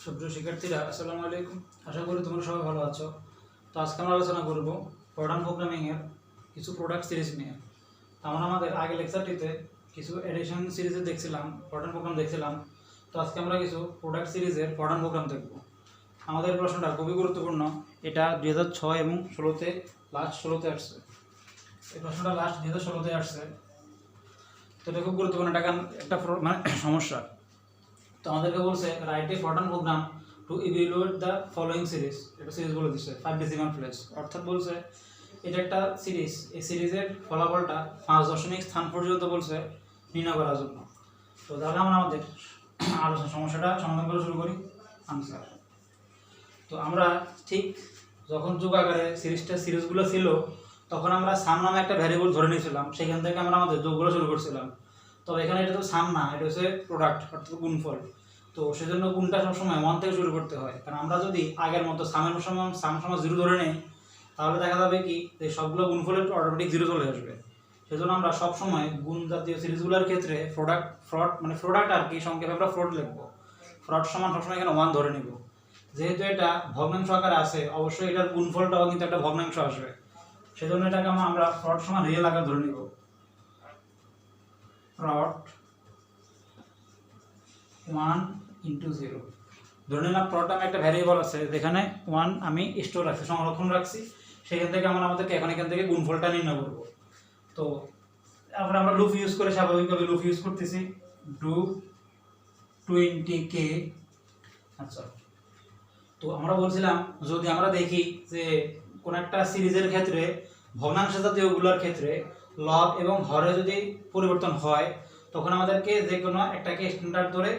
সুপ্রিয় শিক্ষার্থীরা, আসসালামু আলাইকুম। আশা করি তোমরা সবাই ভালো আছো। তো আজকে আমরা আলোচনা করব মডার্ন প্রোগ্রামিংয়ের কিছু প্রোডাক্ট সিরিজ নিয়ে। আমরা আমাদের আগে লেকচারটিতে কিছু এডিশন সিরিজে দেখছিলাম, মডার্ন প্রোগ্রাম দেখছিলাম। তো আজকে আমরা কিছু প্রোডাক্ট সিরিজের মডার্ন প্রোগ্রাম দেখব। আমাদের প্রশ্নটা খুবই গুরুত্বপূর্ণ। এটা 2006 এবং 16তে লাস্ট 16তে আসছে। এই প্রশ্নটা লাস্ট 2016তে আসছে। তো এটা খুব গুরুত্বপূর্ণ, এটা একটা মানে সমস্যা। তো আমাদেরকে বলছে write a modern program to evaluate the following series. এটা সিরিজ বলে দিচ্ছে 5 ডেসিমাল প্লেস, অর্থাৎ বলছে এটা একটা সিরিজ। এই সিরিজের ফলাফলটা 5 দশমিক স্থান পর্যন্ত বলছে নির্ণয় করার জন্য। তো তাহলে আমরা আমাদের আলোচনা সমস্যাটা সমাধান করে শুরু করি। আনসার। তো আমরা ঠিক যখন যুগ আকারে সিরিজগুলো ছিল তখন আমরা সাম নামে একটা ভ্যারিয়েবল ধরে নিয়েছিলাম, সেখান থেকে আমরা আমাদের যোগগুলো শুরু করছিলাম। তবে এখানে এটা তো সাম না, এটা হচ্ছে প্রোডাক্ট অর্থাৎ গুণফল। তো সেজন্য গুণটা সবসময় 1 থেকে শুরু করতে হয়, কারণ আমরা যদি আগের মতো সাম সমান 0 ধরে নেই তাহলে দেখা যাবে কি যে সবগুলো গুণফলের অটোমেটিক 0 চলে আসবে। সেজন্য আমরা সবসময় গুণ জাতীয় সিরিজগুলোর ক্ষেত্রে প্রোডাক্ট আর কি সংক্ষেপে আমরা ফ্রড লিখবো। ফ্রড সমান সবসময় এখানে 1 ধরে নিব। যেহেতু এটা ভগ্নাংশ আকারে আছে, অবশ্যই এটার গুণফলটাও কিন্তু একটা ভগ্নাংশ আসবে। সেজন্য এটাকে আমরা ফ্রড সমান রিয়েল আকারে ধরে নিব। ফ্রড 1 into 0 ধরে নিলাম। ফ্রড আমি একটা ভ্যারিয়েবল আছে যেখানে 1 আমি স্টোর রাখছি, সংরক্ষণ রাখছি। সেখান থেকে আমাদেরকে এখান থেকে গুণফলটা নির্ণয় করব। তো আমরা লুপ ইউজ করে স্বাভাবিকভাবে লুপ ইউজ করতেছি। Do 20k। আচ্ছা, তো আমরা বলছিলাম যদি আমরা দেখি যে কোন একটা সিরিজের ক্ষেত্রে ভগ্নাংশ জাতীয়গুলোর ক্ষেত্রে লব এবং হরে যদি পরিবর্তন হয় তখন আমাদেরকে যে কোনো একটাকে স্ট্যান্ডার্ড ধরে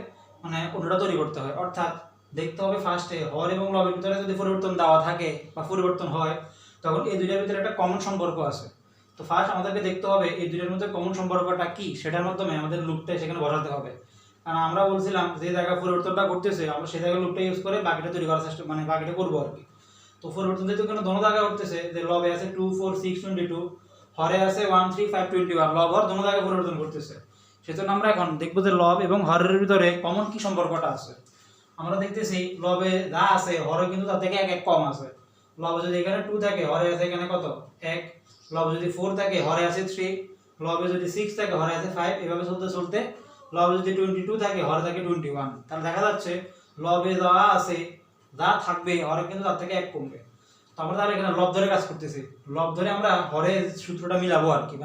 অন্যটা তৈরি করতে হয়। অর্থাৎ দেখতে হবে ফার্স্টে হর এবং লবের ভিতরে যদি পরিবর্তন দেওয়া থাকে বা পরিবর্তন হয় তখন এই দুইটার ভিতরে একটা কমন সম্পর্ক আছে। তো ফার্স্ট আমাদেরকে দেখতে হবে এই দুইটার মধ্যে কমন সম্পর্কটা কি, সেটার মাধ্যমে আমাদের লুপটা সেখানে বসাতে হবে। কারণ আমরা বলছিলাম যে জায়গায় পরিবর্তনটা করতেছে আমরা সেই জায়গায় লুপটা ইউজ করে বাকিটা তৈরি করার চেষ্টা বাকিটা করবো আর কি। তো পরিবর্তন যেহেতু এখানে দোনো জায়গায় করতেছে, যে লবে আছে 2 4 6 22, হরে আছে 1 3 5 21, লব হর দোনো জায়গায় পরিবর্তন করতেছে। সেজন্য আমরা এখন দেখবো যে লব এবং হরের ভিতরে কমন কি সম্পর্কটা আছে। আমরা দেখতেছি লবে যা আছে হরে কিন্তু তার থেকে 1 1 কম আছে। লবে যদি এখানে 2 থাকে হরে আছে এখানে কত 1, লবে যদি 4 থাকে হরে আছে 3, লবে যদি 6 থাকে হরে আছে 5, এভাবে চলতে চলতে লবে যদি 22 থাকে হরে থাকে 21। তাহলে দেখা যাচ্ছে লবে যা আছে যা থাকবে হরে কিন্তু তার থেকে 1 কমবে। তো আমরা তাহলে এখানে লব ধরে কাজ করতেছি। লব ধরে আমরা হরের সূত্রটা মিলাবো আর কি,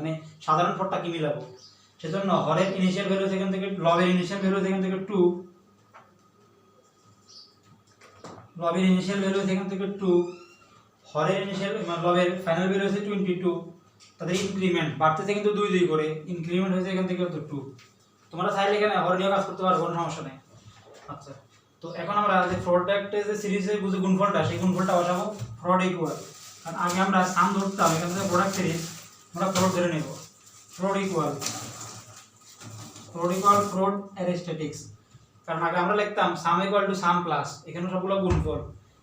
সাধারণ পদটা কি মিলাবো। সেজন্য হরের ইনিশিয়াল ভ্যালু এখান থেকে লবের ইনিশিয়াল ভ্যালু এখান থেকে 2, লবের ইনিশিয়াল ভ্যালু এখান থেকে 2, হরের ইনিশিয়াল লবের ফাইনাল ভ্যালু হচ্ছে 22। তাদের ইনক্রিমেন্ট বাড়তেছে কিন্তু 2 2 করে, ইনক্রিমেন্ট হয়েছে এখান থেকে 2। তোমরা চাইলে এখানে হর নিয়ে কাজ করতে পারো, কোনো সমস্যা নেই। আচ্ছা, তো এখন আমরা যে প্রোডাক্টে যে সিরিজে বুঝে গুণফলটা সেই গুণফলটা বসাবো ফ্রড ইকুয়াল। কারণ আগে আমরা সাম ধরতাম, এখান থেকে প্রোডাক্ট সিরিজ আমরা ফ্রড ধরে নেব। ফ্রড ইকুয়াল ফ্রড অ্যারিস্ট্যাটিক্স। কারণ আগে আমরা লিখতাম sum equal to sum plus, এখানে সবগুলো গুণফল।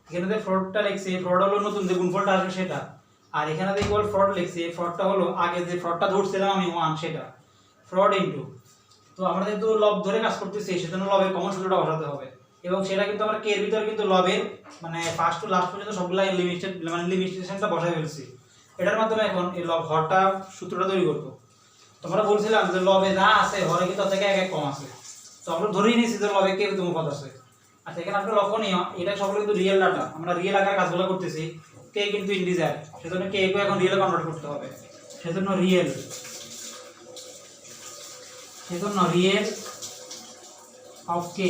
এখানে যে ফ্রডটা লিখছি ফ্রড হলো নতুন যে গুণফলটা আসবে সেটা, আর এখানে যে ইকুয়াল ফ্রড লিখছি এই ফ্রডটা হলো আগে যে ফ্রডটা ধরছিলাম আমি 1 সেটা ফ্রড ইনটু। তো আমরা যেহেতু লব ধরে কাজ করতেছি সেজন্য লবের কমন সূত্রটা বসাতে হবে, এবং সেটা কিন্তু আমরা কে এর ভিতরে কিন্তু লবের ফার্স্ট টু লাস্ট পর্যন্ত সবগুলা লিমিটেশনটা বসাই ফেলছি। এটার মাধ্যমে এখন এই লব হরটা সূত্রটা তৈরি করব। তোমরা বলছিলাম যে লবে যা আছে হরে কিন্তু তার থেকে 1 1 কম আছে। তো আমরা ধরেই নিয়েছি যে লবে কে তুমি পদ আছে। আচ্ছা, এখানে আপনারা লক্ষণীয় এটা সবগুলো কিন্তু রিয়েল ডাটা, আমরা রিয়েল আকারে কাজগুলো করতেছি। কে কিন্তু ইন্টিজার, সেজন্য কে কে এখন রিয়েলে কনভার্ট করতে হবে। সেজন্য রিয়েল অফ কে।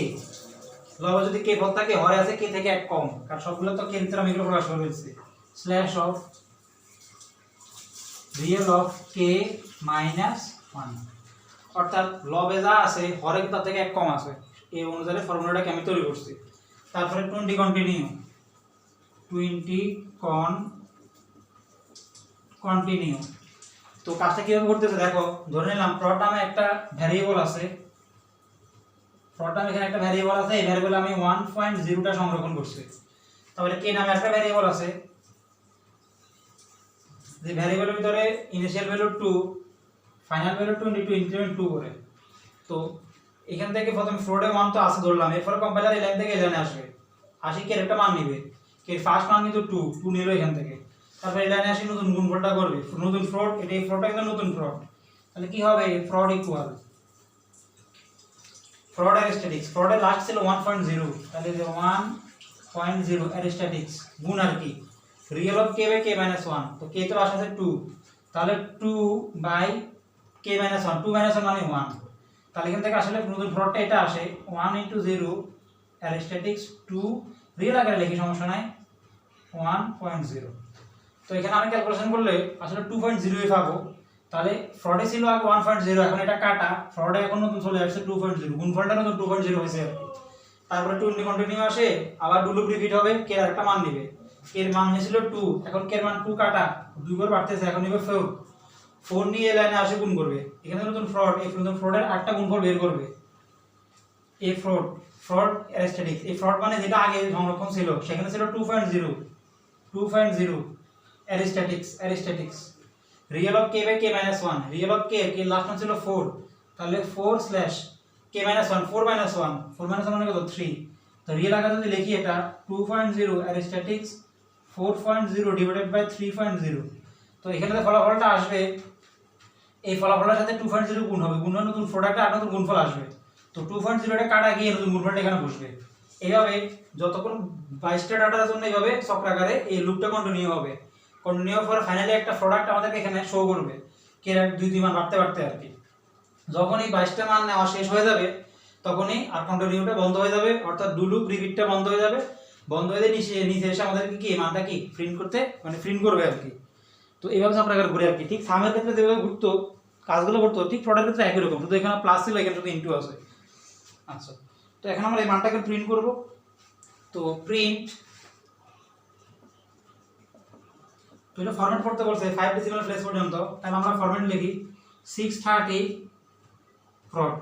লবে যদি কে পদ থাকে হরে আছে কে থেকে 1 কম, কারণ সবগুলো তো কে ভিতরে আমি এগুলো প্রকাশ করে ফেলছি। Slash of real of K minus 1, অর্থাৎ লবে যা আছে হরে কিন্তু তার থেকে 1 কম আছে। এই অনুযায়ী ফর্মুলাটাকে আমি তৈরি করছি। তারপরে 20 কন্টিনিউ। তো কাজটা কিভাবে করতেছে দেখো, ধরে নিলাম ফ্রড নামে একটা ভ্যারিয়েবল আছে। এই ভ্যারিয়েবল আমি 1.0টা সংরক্ষণ করছি। তাহলে কে নামে একটা ভ্যারিয়েবল আছে, যে ভ্যারিয়েবলের ভিতরে initial value 2, final value 22, increment 2 করে। তো এখান থেকে প্রথমে ফ্রডে 1 তো আছে ধরলাম, এরপর কম্পাইলার এই লাইন থেকে এই লাইনে আসবে। 80 কে একটা মান নিবে, কে ফার্স্ট মান কিন্তু 2 নিল এখান থেকে। তারপর এই লাইনে আসি নতুন গুণফলটা করবে, নতুন ফ্রড, এটা এই ফ্রডটা কিন্তু নতুন ফ্রড, তাহলে কি হবে ফ্রড ইকুয়াল ফ্রড অ্যারিস্ট্যাটিক্স, ফ্রডের লাস্ট ছিল 1.0, তাহলে যে 1.0 অ্যারিস্ট্যাটিক্স গুণ আর কি real of k by k minus 1, তো কে তো আসে 2, তাহলে 2 বাই কে মাইনাস 1, 2 মাইনাস 1 মানে 1, তাহলে এখান থেকে আসলে নতুন ফ্রডটা এটা আসে 1 ইনটু 0 অ্যারিস্ট্যাটিক্স 2 রিয়েল আকারে লিখি সমস্যা নাই 1.0। তো এখানে আমি ক্যালকুলেশন করলে আসলে 2.0 পাবো, তাহলে ফ্রডে ছিল আগে 1.0, এখন এটা কাটা, ফ্রডে এখন নতুন চলে আসছে 2.0, গুণফলটা নতুন 2.0 হয়েছে আর কি। তারপরে 2 কন্টিনিউ আসে, আবার ডু লুপ রিপিট হবে, কে আর একটা মান নেবে, কে এর মান নিয়েছিল 2, এখন কে এর মান 2 কাটা 2 বার বাড়তেছে, এখন নেবে 4 নিয়ে এই লাইনে আসে গুণ করবে, এখানে নতুন ফ্রড, এই নতুন ফ্রডের আটটা গুণফল বের করবে, এই ফ্রড অ্যারিস্ট্যাটিক্স, এই ফ্রড মানে যেটা আগে সংরক্ষণ ছিল সেখানে ছিল 2.0 অ্যারিস্ট্যাটিক্স real of k by k minus 1, real of k last মান ছিল 4, তাহলে 4 স্ল্যাশ কে মাইনাস 1, 4 মাইনাস 1 মানে কত 3, তো রিয়েল আকারে যদি লিখি এটা 2.0 অ্যারিস্ট্যাটিক্স 4.0 ডিভাইডেড বাই 3.0, তো এখানে যে ফলাফলটা আসবে এই ফলাফলের সাথে 2.0 গুণ হবে, গুণ নতুন প্রোডাক্টে আর নতুন গুণফল আসবে, তো 2.0 টা কাটা গিয়ে নতুন গুণফলটা এখানে বসবে। এইভাবে যতক্ষণ 22টা ডাটার জন্য এইভাবে চক্রাকারে এই লুপটা কন্টিনিউ হবে, কন্টিনিউ করে ফাইনালি একটা প্রোডাক্ট আমাদেরকে এখানে শো করবে, কে 2 মান বাড়তে আর কি। যখন এই 22টা মান নেওয়া শেষ হয়ে যাবে তখনই আর কন্টিনিউটা বন্ধ হয়ে যাবে, অর্থাৎ ডু লুপ রিপিটটা বন্ধ হয়ে যাবে, বন্ধ হয়ে নিচে এসে আমাদেরকে কি মানটা কি প্রিন্ট করতে মানে প্রিন্ট করবে আর কি। তো এইভাবে চক্রাকার ঘুরে আর কি, ঠিক সামের ক্ষেত্রে যেভাবে ঘুরতো কাজগুলো করতো ঠিক ফ্রডের ক্ষেত্রে একই রকম, শুধু এখানে প্লাস ছিল এখানে শুধু ইনটু আছে। আচ্ছা, তো এখন আমরা এই মানটাকে প্রিন্ট করব, তো প্রিন্ট, তো এটা ফরম্যাট করতে বলছে 5 ডেসিমাল প্লেস পর্যন্ত, তাহলে আমরা ফরম্যাট লিখি 630 ফ্রড।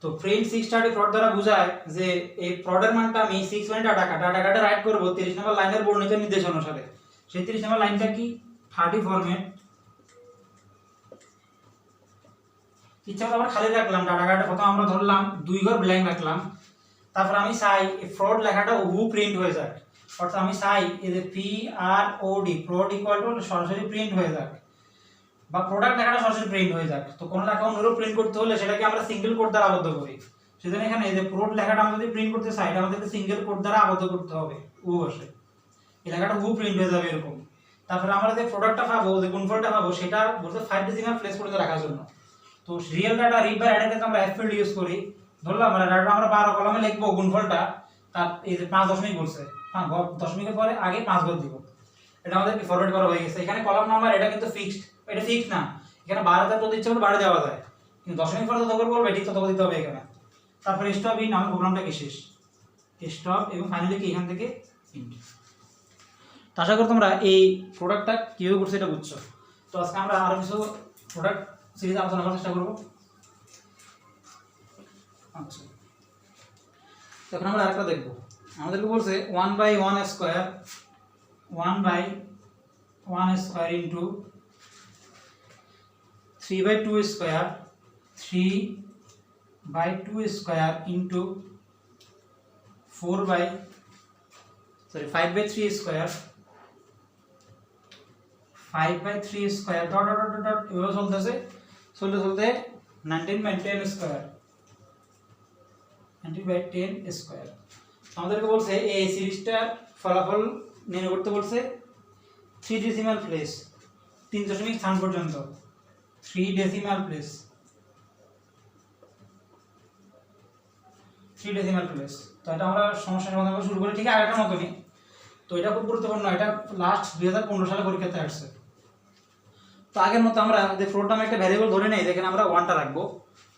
তো প্রিন্ট 630 ফ্রড দ্বারা বোঝায় যে এই ফ্রডের মানটা আমি 6 মানে ডাটা কাটা রাইট করব 30 নম্বর লাইনের বর্ণিত নির্দেশ অনুসারে। সেই 30 নম্বর লাইনটা কি 30 ফরম্যাট, ইচ্ছা মতো আমরা খালি রাখলাম ডাটা কাটা, প্রথম আমরা ধরলাম 2 ঘর ব্ল্যাঙ্ক রাখলাম, তারপর আমি চাই এই ফ্রড লেখাটা হু প্রিন্ট হয়ে যাক, অর্থাৎ আমি চাই এই যে P R O D prod equal to সরাসরি প্রিন্ট হয়ে যাক, বা প্রোডাক্ট লেখাটা সরাসরি প্রিন্ট হয়ে যাক। তো কোন লেখা অনুরূপ প্রিন্ট করতে হলে সেটাকে আমরা সিঙ্গেল কোড দ্বারা আবদ্ধ করি, সেজন্য এখানে এই যে প্রোড লেখাটা আমরা যদি প্রিন্ট করতে চাই এটা আমাদেরকে সিঙ্গেল কোড দ্বারা আবদ্ধ করতে হবে, ও বসে এই লেখাটা হু প্রিন্ট হয়ে যাবে এরকম। তারপরে আমরা যে প্রোডাক্টটা পাবো, যে গুণফলটা পাবো সেটা বলতে 5 ডেসিমাল প্লেস করতে রাখার জন্য। তো রিয়েল ডাটা রিড বাই রাইটের ক্ষেত্রে আমরা এফ ফিল্ড ইউজ করি, ধরলাম আমরা ডাটা আমরা 12 কলামে লিখবো গুণফলটা, তার এই যে 5 দশমিক বলছে, দশমিকের পরে আগে 5 ঘর দিব, এটা আমাদের ফরওয়ার্ড করা হয়ে গেছে। এখানে কলাম নাম্বার এটা কিন্তু ফিক্সড, এটা ফিক্সড না, এখানে 12 যত ইচ্ছা করে বাড়ি দেওয়া যায়, কিন্তু দশমিক পরে যত করে বলবে ঠিক তত দিতে হবে এখানে। তারপরে স্টপ ইন, আমার প্রোগ্রামটা কি শেষ, স্টপ, এবং ফাইনালি কি এখান থেকে ইন্ট। তো আশা করি তোমরা এই প্রোডাক্টটা কীভাবে করছে এটা বুঝছো। তো আজকে আমরা আরো কিছু প্রোডাক্ট সিরিজ আলোচনা করার চেষ্টা করবো। আচ্ছা, এখন আমরা আরেকটা দেখবো, আমাদেরকে বলছে 1/1 square 1/1 square into 3/2 square 3/2 square into 5/3 square 5/3 square dot dot dot dot এভাবে চলতেছে, চলতে 19/10 স্কয়ার 19/10 স্কয়ার। আমাদেরকে বলছে এই সিরিজটার ফলাফল নির্ণয় করতে বলছে 3 ডেসিমাল প্লেস, 3 দশমিক স্থান পর্যন্ত 3 ডেসিমাল প্লেস 3 ডেসিমাল প্লেস। তো এটা আমরা সমস্যা সমাধান করা শুরু করি ঠিক আগের মতনই। তো এটা খুব গুরুত্বপূর্ণ, এটা লাস্ট 2015 সালে পরীক্ষাতে আসছে। তো আগের মতো আমরা যে ফ্লোট নামে একটা ভ্যারিয়েবল ধরে নেই, যেখানে আমরা 1টা রাখবো।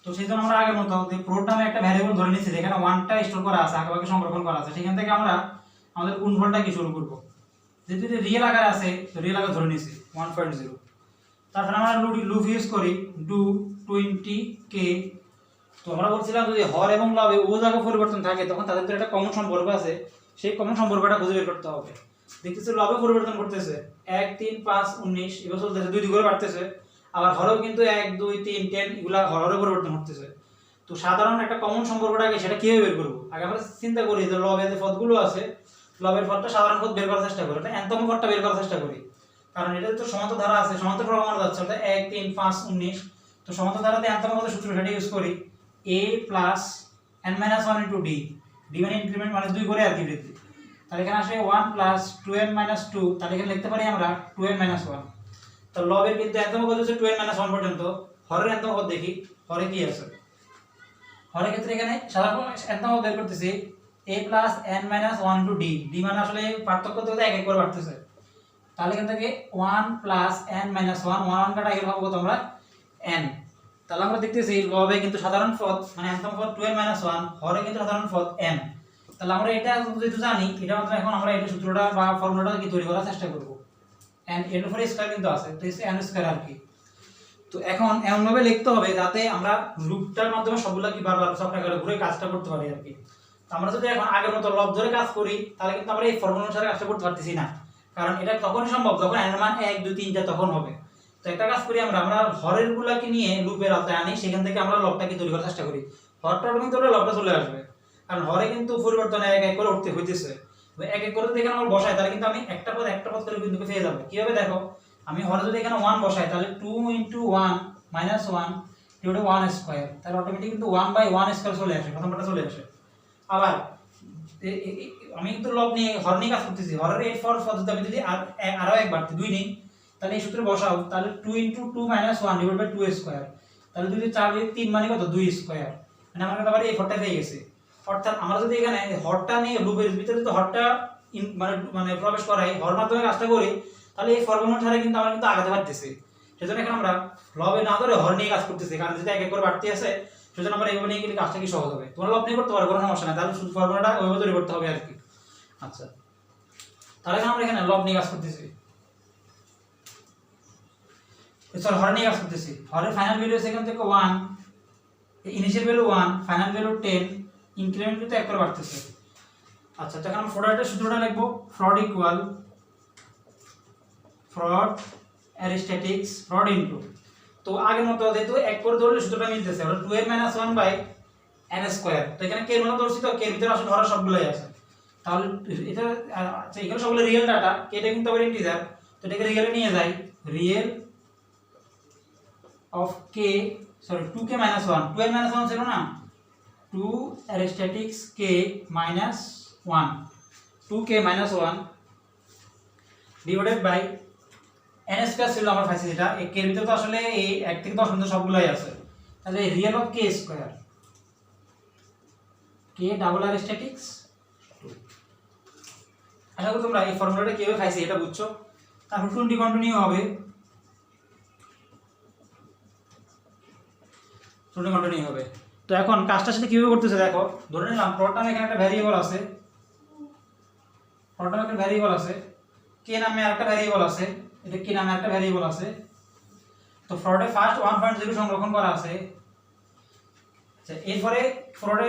তো সেই জন্য আমরা আগের মতো যে ফ্লোট নামে একটা ভ্যারিয়েবল ধরে নিয়েছি, যেখানে 1টা স্টোর করা আছে, আগেভাগে সংরক্ষণ করা আছে, সেখান থেকে আমরা আমাদের গুণফলটা কি শুরু করব। যেহেতু রিয়েল আকারে আছে তো রিয়েল আকার ধরে নিয়েছি 1.0। তারপরে আমরা লুপ ইউজ করি ডু 20k। তো আমরা বলছিলাম যদি হর এবং লবে উভয় জায়গায় পরিবর্তন থাকে তখন তাদের ভিতরে একটা কমন সম্পর্ক আছে, সেই কমন সম্পর্কটা খুঁজে বের করতে হবে। দেখতেছি লবে পরিবর্তন করতেছে 1 3 5 19 এবার চলতেছে 2 2 করে বাড়তেছে, আবার হরেও কিন্তু 1 2 3 10 এগুলা হরে পরিবর্তন হতেছে। তো সাধারণ একটা কমন সম্পর্কটাকে সেটা কিভাবে বের করবো, আগে আমরা চিন্তা করি যে লবের যে পদগুলো আছে লবের পদটা সাধারণ পদ বের করার চেষ্টা করি, এটা nতম পদটা বের করার চেষ্টা করি, কারণ এটা তো সমান্তর ধারা আছে, সমান্তর প্রমাণ যাচ্ছে অর্থাৎ 1 3 5 19, তো সমান্তর ধারাতে nতম পদের সূত্র সেটা ইউজ করি a plus n minus 1 into d, d মানে ইনক্রিমেন্ট মানে 2 করে আর কি বৃদ্ধি, তাহলে এখানে আসে 1 প্লাস 2n মাইনাস 2, তাহলে এখানে লিখতে পারি আমরা 2n মাইনাস 1। তো লবের কিন্তু nতম পদ হচ্ছে 2n মাইনাস 1 পর্যন্ত, হরের nতম পদ দেখি হরে কি আছে, হরের ক্ষেত্রে এখানে সাধারণ nতম পদ বের করতেছি a plus n minus 1 to d, d মানে আসলে পার্থক্য তো এক এক করে বাড়তেছে, তাহলে এখান থেকে 1 প্লাস n মাইনাস 1, 1 কাটা এর পাবো তোমরা n, তাহলে আমরা দেখতেছি লবে কিন্তু সাধারণ পদ মানে nতম পদ 2n মাইনাস 1, হরে কিন্তু সাধারণ পদ n, তাহলে আমরা এটা যেহেতু জানি এটা মাত্র এখন আমরা এই সূত্রটা বা ফর্মুলাটা কি তৈরি করার চেষ্টা করব, n এর উপরে স্কয়ার কিন্তু আছে তো n স্কয়ার আর কি। তো এখন এমন ভাবে লিখতে হবে যাতে আমরা লুপটার মাধ্যমে সবগুলা কি বারবার চক্রাকারে ঘুরে কাজটা করতে পারি আর কি। তো আমরা যদি এখন আগের মতো লব ধরে কাজ করি তাহলে কিন্তু আমরা এই ফর্মুলা অনুসারে কাজটা করতে পারতেছি না, কারণ এটা তখনই সম্ভব যখন n এর মান 1 2 3 তখন হবে। তো একটা কাজ করি আমরা হরের গুলাকে নিয়ে লুপের আওতায় আনি, সেখান থেকে আমরা লবটাকে তৈরি করার চেষ্টা করি, হরটা অটোমেটিক ধরে লবটা চলে আসবে, কারণ হরে কিন্তু পরিবর্তন এক এক করে উঠতে হইতেছে, তো এক এক করে যদি এখানে আমরা বসাই তাহলে কিন্তু আমি একটা পদ করে কিন্তু পেয়ে যাব। কিভাবে দেখো, আমি হরে যদি এখানে 1 বসাই তাহলে 2 ইনটু 1 মাইনাস 1 ডিভাইডেড 1 স্কয়ার, তাহলে অটোমেটিক কিন্তু 1 বাই 1 স্কয়ার চলে আসে, প্রথমটা চলে আসে। আবার আমি কিন্তু লব নিয়ে হর নিয়ে কাজ করতেছি, হরের 8 ফর পদ্ধতি আমি যদি আরো এক বাড়তি 2 নিই তাহলে এই সূত্রে বসাও, তাহলে 2 into 2 minus 1 divided by 2 square, তাহলে যদি 4 দিয়ে 3 মানে কত 2 স্কয়ার, মানে আমার কাছে আবার এই হরটা পেয়ে গেছে। অর্থাৎ আমরা যদি এখানে হরটা নিয়ে লুপের ভিতরে যদি হরটা মানে প্রবেশ করাই, হর মাধ্যমে কাজটা করি, তাহলে এই ফর্মুলা ছাড়া কিন্তু আমরা কিন্তু আগাতে পারতেছি। সেজন্য এখন আমরা লবে না ধরে হর নিয়ে কাজ করতেছি, কারণ যদি এক এক করে বাড়তি আছে সেজন্য আমরা এইভাবে নিয়ে গেলে কাজটা কি সহজ হবে। তোমরা লব নিয়ে করতে পারো কোনো সমস্যা নাই, তাহলে শুধু ফর্মুলাটা ওইভাবে তৈরি করতে হবে আর কি। আচ্ছা, তাহলে আমরা এখানে লব নিয়ে কাজ করতেছি, সরি হর নিয়ে কাজ করতেছি, হরের ফাইনাল ভ্যালু আছে এখান থেকে 1, initial value 1, final value 10, increment কিন্তু এক করে বাড়তেছে। আচ্ছা, তো এখন আমরা প্রোডাক্টের সূত্রটা লিখব, ফ্রড ইকুয়াল ফ্রড অ্যারিস্ট্যাটিক্স ফ্রড ইনটু, তো আগের মতো যেহেতু এক করে ধরলে সূত্রটা মিলতেছে, অর্থাৎ 2n - 1 বাই n স্কয়ার, তো এখানে k এর মান ধরছি, তো k এর ভিতরে আসলে ধরা সবগুলাই আছে, তাহলে এটা আচ্ছা এখানে সবগুলো রিয়েল ডাটা, k এটা কিন্তু আবার ইন্টিজার, তো এটাকে রিয়েলে নিয়ে যাই, real of k sorry 2k - 1, 2n - 1 ছিল না, 2 অ্যারিস্ট্যাটিক্স k minus 1, 2k minus 1 divided by n square ছিল আমার পাইছি, যেটা k এর ভিতরে তো আসলে এই 1 থেকে 10 পর্যন্ত সবগুলাই আছে, তাহলে real of k square, k double অ্যারিস্ট্যাটিক্স 2। আশা করি তোমরা এই ফর্মুলাটা কিভাবে পাইছি এটা বুঝছো। তারপর 20 কন্টিনিউ হবে, 20 কন্টিনিউ হবে। তো এখন কাজটার সাথে কিভাবে করতেছে দেখো, ধরে নিলাম প্রোটন এখানে একটা ভ্যারিয়েবল আছে, প্রোটন একটা ভ্যারিয়েবল আছে, k নামে আরেকটা ভ্যারিয়েবল আছে, এটা k নামে আরেকটা ভ্যারিয়েবল আছে, তো ফ্রডে ফার্স্ট 1.0 সংরক্ষণ করা আছে। আচ্ছা, এরপরে ফ্রডে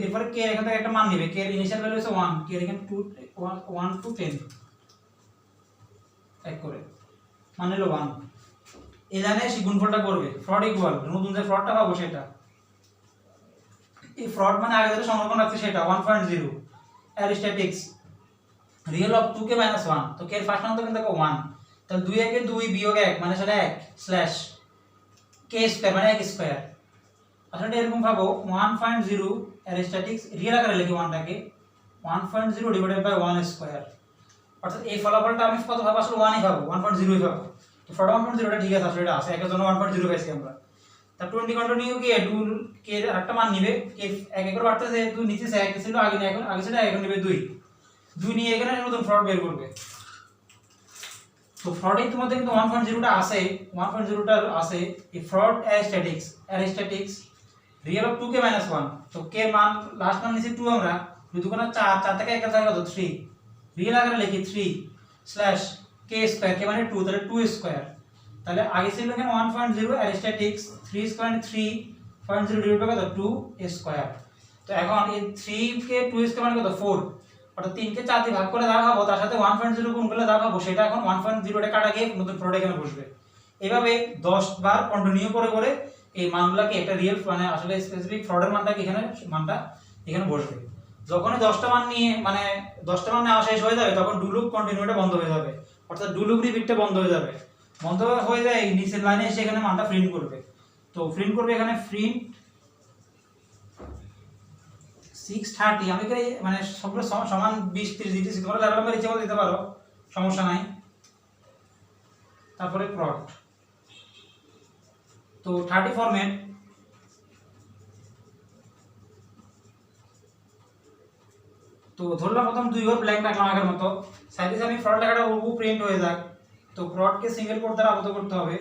এরপরে k এখান থেকে একটা মান নেবে, k এর ইনিশিয়াল ভ্যালু হচ্ছে 1, k এর এখানে 1 টু 10 এক করে মানে হলো 1, এই জানে সে গুণফলটা করবে, ফ্রড ইকুয়াল নতুন যে ফ্রডটা পাবো সেটা, এই ফ্রড মানে আগে যেটা সংরক্ষণ রাখছে সেটা 1.0 অ্যারিস্ট্যাটিক্স রিয়েল অফ 2k - 1, তো k এর ফার্স্ট মান তো কিন্তু 1, তাহলে 2 একে 2 বিয়োগ 1 মানে সেটা 1 স্ল্যাশ k স্কয়ার মানে 1 স্কয়ার, আসলে এরকম পাবো 1.0 অ্যারিস্ট্যাটিক্স রিয়েল আকারে লিখি 1 টাকে 1.0 ডিভাইডেড বাই 1 স্কয়ার, অর্থাৎ এই ফলাফলটা আমি কত পাবো, আসলে 1 ই পাবো, 1.0 ই পাবো। তো ফ্রড 1.0 টা ঠিক আছে, আসলে এটা আছে একের জন্য 1.0 পাইছি আমরা। তা 20 কন্টিনিউ কি 2 k এর একটা মান নিবে, k এক এক করে বাড়তেছে, 2 নিচে 1 ছিল আগে না, এখন আগে ছিল এখন নিবে 2 নিয়ে এখানে নতুন ফ্রড বের করবে। তো ফ্রডে তোমাদের কিন্তু 1.0 টা আছে, 1.0 টা আছে, এই ফ্রড অ্যারিস্ট্যাটিক্স রিয়েল অফ 2k - 1, তো k এর মান লাস্ট মান নিচে 2, আমরা 2 দুগুণা 4, 4 থেকে 1 জায়গা কত 3, রিয়েল আকারে লিখি 3 স্ল্যাশ k স্কয়ার, k মানে 2, তাহলে 2 স্কয়ার, তাহলে আগে ছিল এখানে 1.0 অ্যারিস্ট্যাটিক্স 3 স্কয়ার 3.0 ডিভাইড বাই কত 2 স্কয়ার, তো এখন এই 3 কে 2 স্কয়ার মানে কত 4, অর্থাৎ 3 কে 4 দিয়ে ভাগ করে যা পাবো তার সাথে 1.0 গুণ করলে যা পাবো সেটা এখন 1.0 টা কাটা গিয়ে নতুন ফ্রড এখানে বসবে। এইভাবে 10 বার কন্টিনিউ করে করে এই মানগুলোকে একটা রিয়েল মানে আসলে স্পেসিফিক ফ্রডের মানটাকে মানটা এখানে বসবে। যখনই 10টা মান নিয়ে মানে 10টা মান নেওয়া শেষ হয়ে যাবে তখন ডু লুপ কন্টিনিউটা বন্ধ হয়ে যাবে, অর্থাৎ ডু লুপ রিপিটটা বন্ধ হয়ে যাবে। বন্ধ হয়ে যায় নিচের লাইনে এসে এখানে মানটা প্রিন্ট করবে। তো প্রিন্ট করবে এখানে প্রিন্ট 630, আমি মানে সবগুলো সমান 20 30 দিতেছি, তোমরা লেভেল নাম্বার ইচ্ছে মতো দিতে পারো, সমস্যা নাই। তারপরে প্রট তো 30 ফরম্যাট, তো ধরলাম প্রথম 2 ঘর ব্ল্যাঙ্ক রাখলাম আগের মতো, সাইডে আমি ফ্রড লেখাটা ওপর প্রিন্ট হয়ে যাক। তো প্রটকে সিঙ্গেল কোড দ্বারা আবদ্ধ করতে হবে।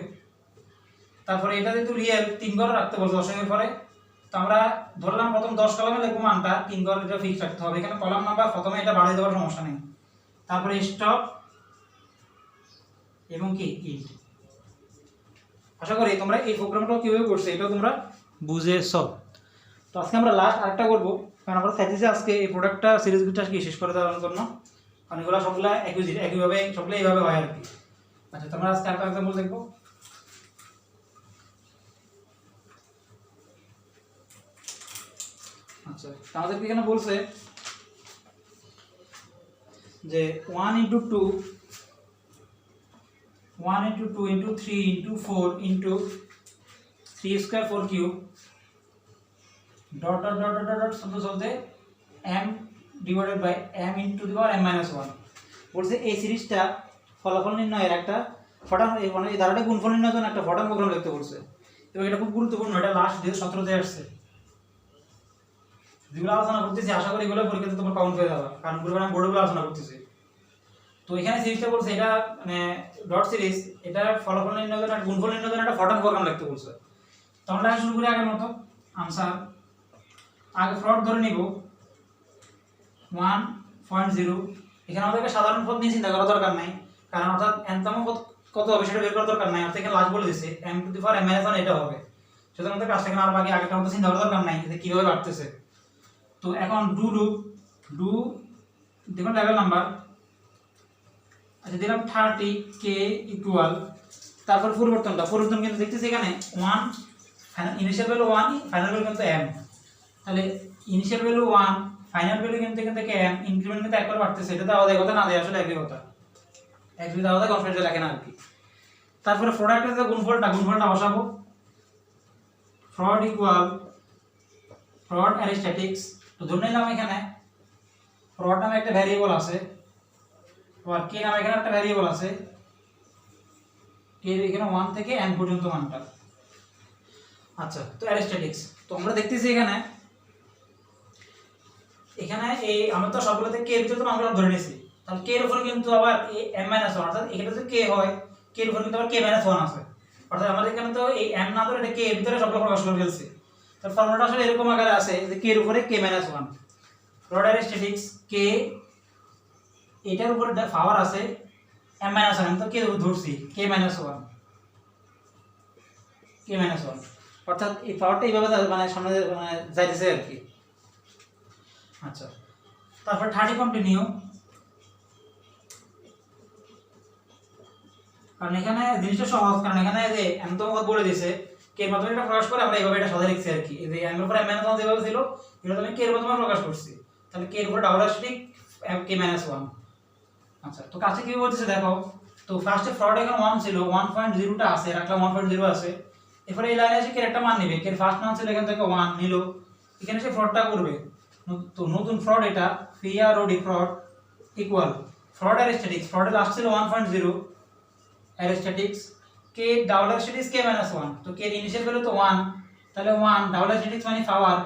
তারপরে এটা যেহেতু রিয়েল 3 ঘর রাখতে বলছে দশমিকের পরে, তো আমরা ধরলাম প্রথম 10 কলামে লিখব মানটা, 3 ঘর এটা ফিক্স রাখতে হবে। এখানে কলাম নাম্বার প্রথমে এটা বাড়িয়ে দেওয়ার সমস্যা নেই। তারপরে স্টপ এবং কি ইন্ট। আশা করি তোমরা এই প্রোগ্রামটা কিভাবে করছো এটাও তোমরা বুঝেছো। তো আজকে আমরা লাস্ট আরেকটা করবো, কারণ আমরা চাইতেছি আজকে এই প্রোডাক্টটা সিরিজটা কি শেষ করে দেওয়ার জন্য, কারণ এগুলো সবগুলা একইভাবে সবগুলো এইভাবে হয় আর কি। আচ্ছা তোমরা আজকে আরেকটা এক্সাম্পল দেখবো। আচ্ছা আমাদেরকে এখানে বলছে যে 1 into 2 into 3 into 4 into 3 square 4 cube dot চলতে m divided by m into the power m minus 1। বলছে এই সিরিজটা ফলাফল নির্ণয়ের একটা ফর্ম, মানে এই ধারাটা গুণফল নির্ণয়ের জন্য একটা ফর্ম প্রোগ্রাম লিখতে বলছে। এবং এটা খুব গুরুত্বপূর্ণ, এটা লাস্ট 2017 তে আসছে। যেগুলো আলোচনা করতেছি আশা করি এগুলো পরীক্ষাতে তোমার কাউন্ট হয়ে যাবে, কারণ পুরো আমি বোর্ডগুলো আলোচনা করতেছি। তো এখানে সিরিজটা বলছে এটা মানে ডট সিরিজ, এটা ফলাফল নির্ণয়ের জন্য গুণফল নির্ণয়ের জন্য একটা ফর্ম প্রোগ্রাম লিখতে বলছে। তো আমরা শুরু করি আগের মতো আনসার। আগে ফ্রড ধরে নিব 1.0। এখানে আমাদেরকে সাধারণ পদ নিয়ে চিন্তা করার দরকার নাই, কারণ অর্থাৎ এনতম পদ কত হবে সেটা বের করার দরকার নাই, অর্থাৎ এখানে লাস্ট বলে দিচ্ছে m to the power m minus 1 এটা হবে। সুতরাং আমাদের কাজটা এখানে আর বাকি আগের মতো চিন্তা করার দরকার নাই যে কিভাবে বাড়তেছে। তো এখন ডু লুপ ডু দেখুন লেভেল নাম্বার, আচ্ছা দিলাম 30 k ইকুয়াল, তারপর পরিবর্তন কিন্তু দেখতেছি এখানে 1 ইনিশিয়াল ভ্যালু 1 ফাইনাল ভ্যালু কিন্তু m, তাহলে ইনিশিয়াল ভ্যালু 1 ফাইনাল ভ্যালু কিন্তু এখান থেকে m, ইনক্রিমেন্ট কিন্তু একবার বাড়তেছে, এটা তো আলাদা কথা না, দেয় আসলে একই কথা, এক দুই আলাদা কনফারেন্সে লেখে না আর কি। তারপরে প্রোডাক্টের যে গুণফলটা বসাবো, ফ্রড ইকুয়াল ফ্রড অ্যারিস্ট্যাটিক্স। তো ধরে নিলাম এখানে ফ্রড নামে একটা ভ্যারিয়েবল আছে, আর কে নামে এখানে একটা ভ্যারিয়েবল আছে, কে এখানে 1 থেকে n পর্যন্ত মানটা। আচ্ছা তো অ্যারিস্ট্যাটিক্স, তো আমরা দেখতেছি এখানে এই আমরা তো সবগুলোতে কে এর ভিতরে তো মানগুলো ধরে নিয়েছি, তাহলে কে এর উপরে কিন্তু আবার এই m - 1, অর্থাৎ এখানে যদি কে হয় কে এর উপরে কিন্তু আবার k - 1 আছে, অর্থাৎ আমাদের এখানে তো এই m না ধরে এটা কে এর ভিতরে সবগুলো প্রকাশ করে ফেলছি। তার ফর্মুলাটা আসলে এরকম আকারে আছে যে কে এর উপরে k - 1। ফ্রড অ্যারিস্ট্যাটিক্স কে এটার উপরে পাওয়ার আছে m - 1, আমি তো কে ধরছি k - 1 অর্থাৎ এই পাওয়ারটা এইভাবে মানে সামনে মানে যাইতেছে আর কি। আচ্ছা তারপর 30 কন্টিনিউ, কারণ এখানে জিনিসটা সহজ, কারণ এখানে যে m তো আমাকে বলে দিয়েছে কে এর মাধ্যমে এটা প্রকাশ করে, আমরা এইভাবে এটা সাজিয়ে লিখছি আর কি। এই যে m এর উপরে m - 1 যেভাবে ছিল এটা আমি কে এর মাধ্যমে প্রকাশ করছি, তাহলে কে এর উপরে ডাবল অ্যারিস্ট্যাটিক k - 1। আচ্ছা তো কাছে কি বলতেছে দেখো, তো ফার্স্টে ফ্রড এখানে 1 ছিল, 1.0 টা আছে, রাখলাম 1.0 আছে। এরপরে এই লাইনে এসে কে একটা মান নেবে, কে ফার্স্ট মান ছিল এখান থেকে 1 নিল, এখানে সে ফ্রডটা করবে। তো নতুন ফ্রড এটা ফ্রড ফ্রড ইকুয়াল ফ্রড অ্যারিস্ট্যাটিক্স, ফ্রডের লাস্ট ছিল 1.0 অ্যারিস্ট্যাটিক্স কে ডাবল অ্যারিস্ট্যাটিক্স k - 1। তো কে এর ইনিশিয়াল ভ্যালু তো 1, তাহলে 1 ডাবল অ্যারিস্ট্যাটিক্স মানে পাওয়ার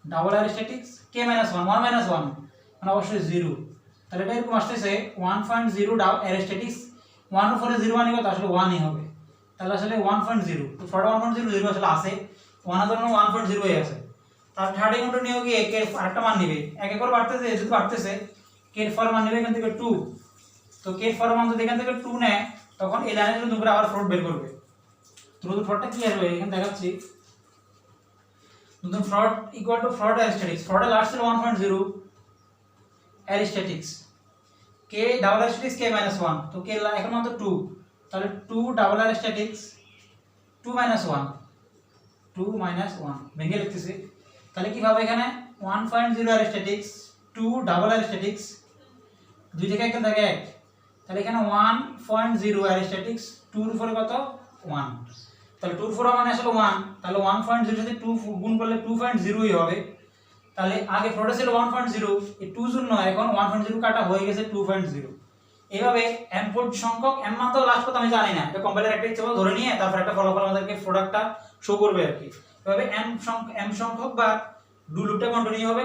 ডাবল অ্যারিস্ট্যাটিক্স k - 1 মানে অবশ্যই 0, তাহলে এটা এরকম আসতেছে 1.0 ডাবল অ্যারিস্ট্যাটিক্স 1 এর পরে 0 মানে কত, আসলে 1 ই হবে, তাহলে আসলে 1.0। তো ফ্রড 1.0 0 আসলে আছে 1 এর জন্য 1.0 হয়ে আছে। তার 30 কন্টিনিউ গিয়ে কে আরেকটা মান নেবে, এক এক করে বাড়তেছে, যেহেতু বাড়তেছে কে এর ফর মান নেবে এখান থেকে 2। তো কে এর ফর মান যদি এখান থেকে 2 নেয় তখন এই লাইনে যদি উপরে আবার ফ্রড বের করবে। তো নতুন ফ্রডটা কি আসবে এখানে দেখাচ্ছি, নতুন ফ্রড ইকুয়াল টু ফ্রড অ্যারিস্ট্যাটিক্স, ফ্রডের লাস্ট ছিল 1.0 অ্যারিস্ট্যাটিক্স কে ডাবল অ্যারিস্ট্যাটিক্স k - 1। তো কে এখন মাত্র 2, তাহলে 2 ডাবল অ্যারিস্ট্যাটিক্স 2 - 1 2 মাইনাস 1 ভেঙে লিখতেছি। তাহলে কি হবে এখানে 1.0 অ্যারিস্ট্যাটিক্স 2 ডাবল অ্যারিস্ট্যাটিক্স 2 থেকে 1 থাকে 1, তাহলে এখানে 1.0 অ্যারিস্ট্যাটিক্স 2 এর উপরে কত 1, তাহলে 2 এর উপরে মানে আসলে 1, তাহলে 1.0 সাথে 2 গুণ করলে 2.0ই হবে। তাহলে আগে প্রোডাক্ট ছিল 1.0, এই 2 শূন্য এখন 1.0 কাটা হয়ে গেছে 2.0। এইভাবে m পোর্ট সংখ্যক m মান তো লাস্ট কথা আমি জানি না, এটা কম্পাইলার একটা ইচ্ছা ধরে নিয়ে তারপর একটা ফলাফল আমাদেরকে প্রোডাক্টটা শো করবে আর কি। এভাবে m সংখ্যক বা ডু লুপটা কন্টিনিউ হবে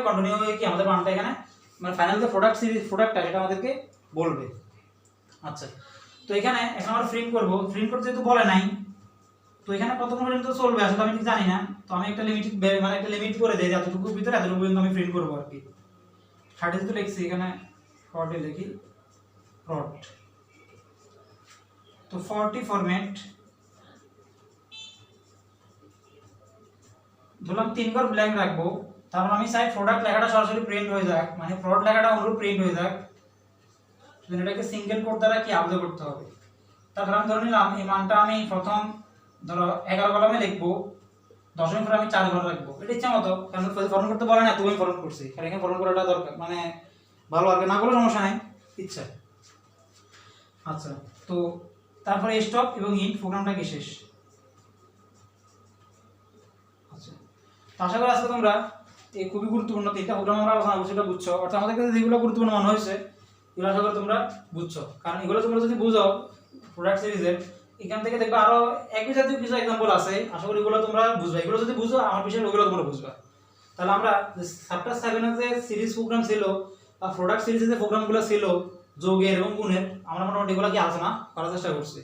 কি আমাদের মানটা এখানে মানে ফাইনাল যে প্রোডাক্ট সিরিজ প্রোডাক্টটা এটা আমাদেরকে বলবে। আচ্ছা, তো এখানে এখন আমরা প্রিন্ট করব, প্রিন্ট করতে যেহেতু বলে নাই তো এখানে কতক্ষণ পর্যন্ত চলবে আসলে আমি ঠিক জানি না, তো আমি একটা লিমিট করে দেই যতটুকুর ভিতরে এতটুকু পর্যন্ত আমি প্রিন্ট করব আর কি। 30 তো লিখছি এখানে 40 লিখি প্রড, তো 40 ফরম্যাট ধরলাম 3 বার ব্ল্যাঙ্ক রাখবো, তারপর আমি চাই প্রোডাক্ট লেখাটা সরাসরি প্রিন্ট হয়ে যাক, মানে প্রোডাক্ট লেখাটা অনুরূপ প্রিন্ট হয়ে যাক, সেজন্য এটাকে সিঙ্গেল কোড দ্বারা কি আবদ্ধ করতে হবে। তারপর আমি ধরে নিলাম এই মানটা আমি প্রথম ধরো 11 কলমে লিখবো, দশমিক পরে আমি 4 ঘর রাখবো, এটা ইচ্ছা মতো, কারণ ফরম করতে বলে না তুমি ফরম করছি, কারণ এখানে ফরম করাটা দরকার মানে ভালো আর কি, না করলে সমস্যা নাই ইচ্ছা। আচ্ছা, তো তারপরে স্টপ এবং ইন্ট প্রোগ্রামটা কি শেষ। আচ্ছা, তো আশা করি আজকে তোমরা এই খুবই গুরুত্বপূর্ণ 3টা প্রোগ্রাম আমরা আলোচনা করছি, এটা বুঝছো, অর্থাৎ আমাদের কাছে যেগুলো গুরুত্বপূর্ণ মনে হয়েছে এগুলো আশা করি তোমরা বুঝছো, কারণ এগুলো তোমরা যদি বুঝো প্রোডাক্ট সিরিজের এখান থেকে দেখবে আরো একই জাতীয় কিছু एग्जांपल আছে, আশা করি এগুলো তোমরা বুঝবে, এগুলো যদি বুঝো আমার বিষয় ওগুলো তোমরা বুঝবে। তাহলে আমরা চ্যাপ্টার 7 এর যে সিরিজ প্রোগ্রাম ছিল বা প্রোডাক্ট সিরিজের যে প্রোগ্রামগুলো ছিল যোগের এবং গুণের, আমরা মোটামুটি এগুলো কি আলোচনা করার চেষ্টা করছি।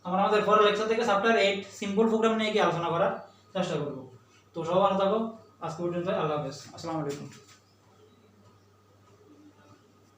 আমরা আমাদের পরের লেকচার থেকে চ্যাপ্টার 8 সিম্পল প্রোগ্রাম নিয়ে কি আলোচনা করার চেষ্টা করব। তো সবাই ভালো থাকো, আজকে পর্যন্ত আল্লাহ হাফেজ, আসসালামু আলাইকুম।